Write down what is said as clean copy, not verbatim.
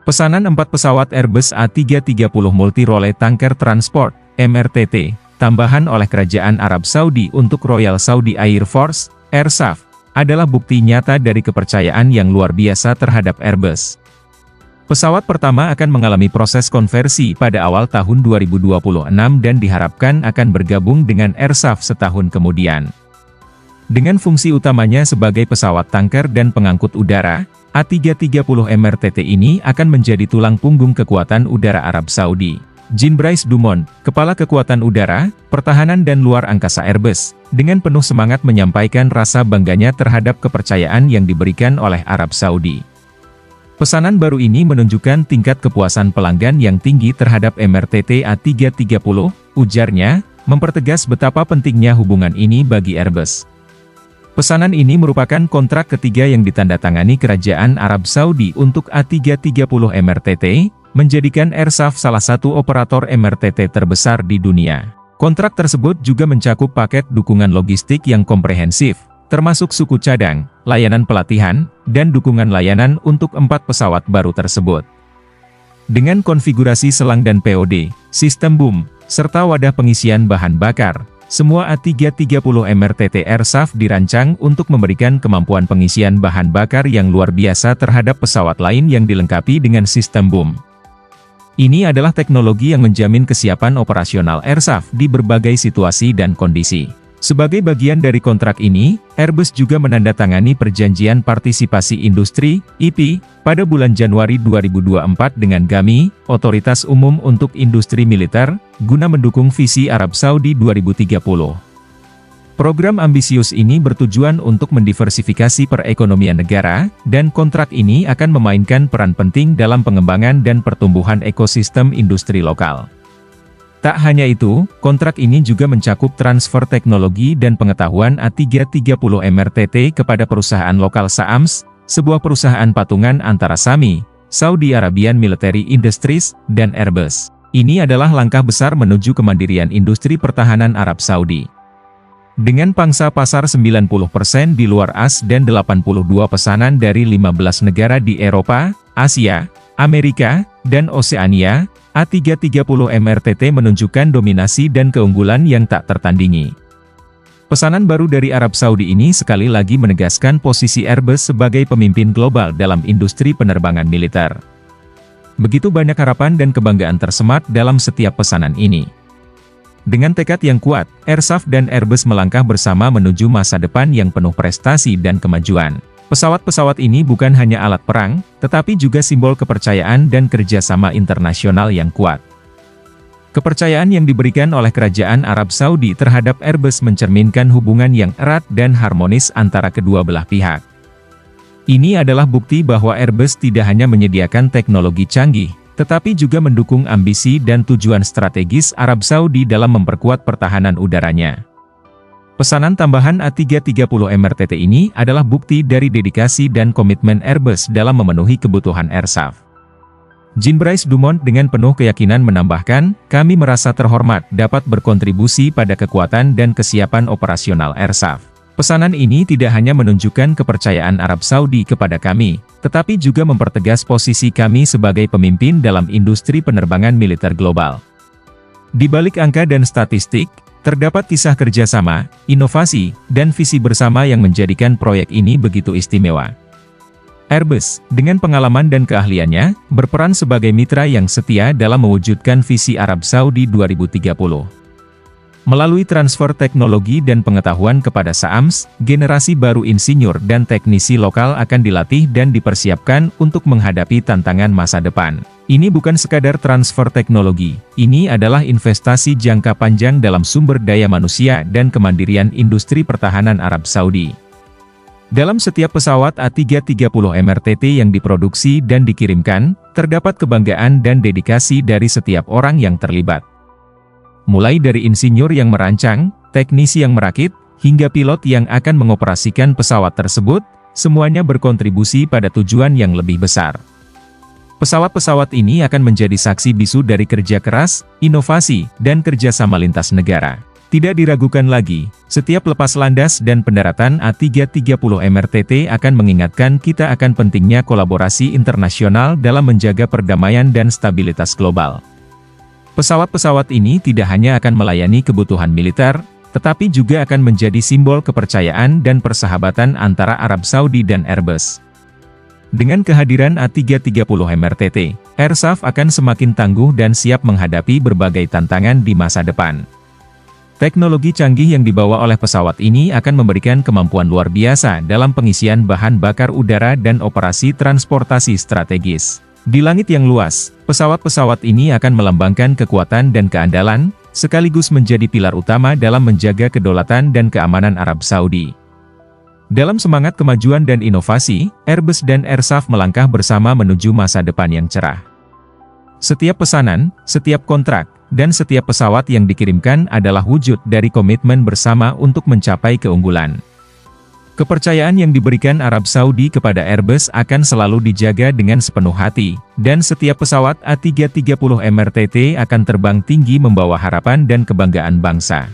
Pesanan 4 pesawat Airbus A330 Multi-Role Tanker Transport, MRTT, tambahan oleh Kerajaan Arab Saudi untuk Royal Saudi Air Force, (AirSAF), adalah bukti nyata dari kepercayaan yang luar biasa terhadap Airbus. Pesawat pertama akan mengalami proses konversi pada awal tahun 2026 dan diharapkan akan bergabung dengan AirSAF setahun kemudian. Dengan fungsi utamanya sebagai pesawat tanker dan pengangkut udara, A330 MRTT ini akan menjadi tulang punggung kekuatan udara Arab Saudi. Jean-Brice Dumont, Kepala Kekuatan Udara, Pertahanan dan Luar Angkasa Airbus, dengan penuh semangat menyampaikan rasa bangganya terhadap kepercayaan yang diberikan oleh Arab Saudi. Pesanan baru ini menunjukkan tingkat kepuasan pelanggan yang tinggi terhadap MRTT A330, ujarnya, mempertegas betapa pentingnya hubungan ini bagi Airbus. Pesanan ini merupakan kontrak ketiga yang ditandatangani Kerajaan Arab Saudi untuk A330 MRTT, menjadikan AirSAF salah satu operator MRTT terbesar di dunia. Kontrak tersebut juga mencakup paket dukungan logistik yang komprehensif, termasuk suku cadang, layanan pelatihan, dan dukungan layanan untuk 4 pesawat baru tersebut. Dengan konfigurasi selang dan POD, sistem boom, serta wadah pengisian bahan bakar, semua A330 MRTT AirSAF dirancang untuk memberikan kemampuan pengisian bahan bakar yang luar biasa terhadap pesawat lain yang dilengkapi dengan sistem boom. Ini adalah teknologi yang menjamin kesiapan operasional AirSAF di berbagai situasi dan kondisi. Sebagai bagian dari kontrak ini, Airbus juga menandatangani Perjanjian Partisipasi Industri, IP, pada bulan Januari 2024 dengan GAMI, Otoritas Umum untuk Industri Militer, guna mendukung visi Arab Saudi 2030. Program ambisius ini bertujuan untuk mendiversifikasi perekonomian negara, dan kontrak ini akan memainkan peran penting dalam pengembangan dan pertumbuhan ekosistem industri lokal. Tak hanya itu, kontrak ini juga mencakup transfer teknologi dan pengetahuan A330 MRTT kepada perusahaan lokal SAAMS, sebuah perusahaan patungan antara SAMI, Saudi Arabian Military Industries, dan Airbus. Ini adalah langkah besar menuju kemandirian industri pertahanan Arab Saudi. Dengan pangsa pasar 90% di luar AS dan 82 pesanan dari 15 negara di Eropa, Asia, Amerika, dan Oseania, A330 MRTT menunjukkan dominasi dan keunggulan yang tak tertandingi. Pesanan baru dari Arab Saudi ini sekali lagi menegaskan posisi Airbus sebagai pemimpin global dalam industri penerbangan militer. Begitu banyak harapan dan kebanggaan tersemat dalam setiap pesanan ini. Dengan tekad yang kuat, AirSAF dan Airbus melangkah bersama menuju masa depan yang penuh prestasi dan kemajuan. Pesawat-pesawat ini bukan hanya alat perang, tetapi juga simbol kepercayaan dan kerjasama internasional yang kuat. Kepercayaan yang diberikan oleh Kerajaan Arab Saudi terhadap Airbus mencerminkan hubungan yang erat dan harmonis antara kedua belah pihak. Ini adalah bukti bahwa Airbus tidak hanya menyediakan teknologi canggih, tetapi juga mendukung ambisi dan tujuan strategis Arab Saudi dalam memperkuat pertahanan udaranya. Pesanan tambahan A330 MRTT ini adalah bukti dari dedikasi dan komitmen Airbus dalam memenuhi kebutuhan AirSAF. Jean-Brice Dumont dengan penuh keyakinan menambahkan, "Kami merasa terhormat dapat berkontribusi pada kekuatan dan kesiapan operasional AirSAF. Pesanan ini tidak hanya menunjukkan kepercayaan Arab Saudi kepada kami, tetapi juga mempertegas posisi kami sebagai pemimpin dalam industri penerbangan militer global." Di balik angka dan statistik, terdapat kisah kerjasama, inovasi, dan visi bersama yang menjadikan proyek ini begitu istimewa. Airbus, dengan pengalaman dan keahliannya, berperan sebagai mitra yang setia dalam mewujudkan visi Arab Saudi 2030. Melalui transfer teknologi dan pengetahuan kepada SAAMS, generasi baru insinyur dan teknisi lokal akan dilatih dan dipersiapkan untuk menghadapi tantangan masa depan. Ini bukan sekadar transfer teknologi, ini adalah investasi jangka panjang dalam sumber daya manusia dan kemandirian industri pertahanan Arab Saudi. Dalam setiap pesawat A330 MRTT yang diproduksi dan dikirimkan, terdapat kebanggaan dan dedikasi dari setiap orang yang terlibat. Mulai dari insinyur yang merancang, teknisi yang merakit, hingga pilot yang akan mengoperasikan pesawat tersebut, semuanya berkontribusi pada tujuan yang lebih besar. Pesawat-pesawat ini akan menjadi saksi bisu dari kerja keras, inovasi, dan kerjasama lintas negara. Tidak diragukan lagi, setiap lepas landas dan pendaratan A330 MRTT akan mengingatkan kita akan pentingnya kolaborasi internasional dalam menjaga perdamaian dan stabilitas global. Pesawat-pesawat ini tidak hanya akan melayani kebutuhan militer, tetapi juga akan menjadi simbol kepercayaan dan persahabatan antara Arab Saudi dan Airbus. Dengan kehadiran A330 MRTT, Airsaf akan semakin tangguh dan siap menghadapi berbagai tantangan di masa depan. Teknologi canggih yang dibawa oleh pesawat ini akan memberikan kemampuan luar biasa dalam pengisian bahan bakar udara dan operasi transportasi strategis. Di langit yang luas, pesawat-pesawat ini akan melambangkan kekuatan dan keandalan, sekaligus menjadi pilar utama dalam menjaga kedaulatan dan keamanan Arab Saudi. Dalam semangat kemajuan dan inovasi, Airbus dan Airsaf melangkah bersama menuju masa depan yang cerah. Setiap pesanan, setiap kontrak, dan setiap pesawat yang dikirimkan adalah wujud dari komitmen bersama untuk mencapai keunggulan. Kepercayaan yang diberikan Arab Saudi kepada Airbus akan selalu dijaga dengan sepenuh hati, dan setiap pesawat A330 MRTT akan terbang tinggi membawa harapan dan kebanggaan bangsa.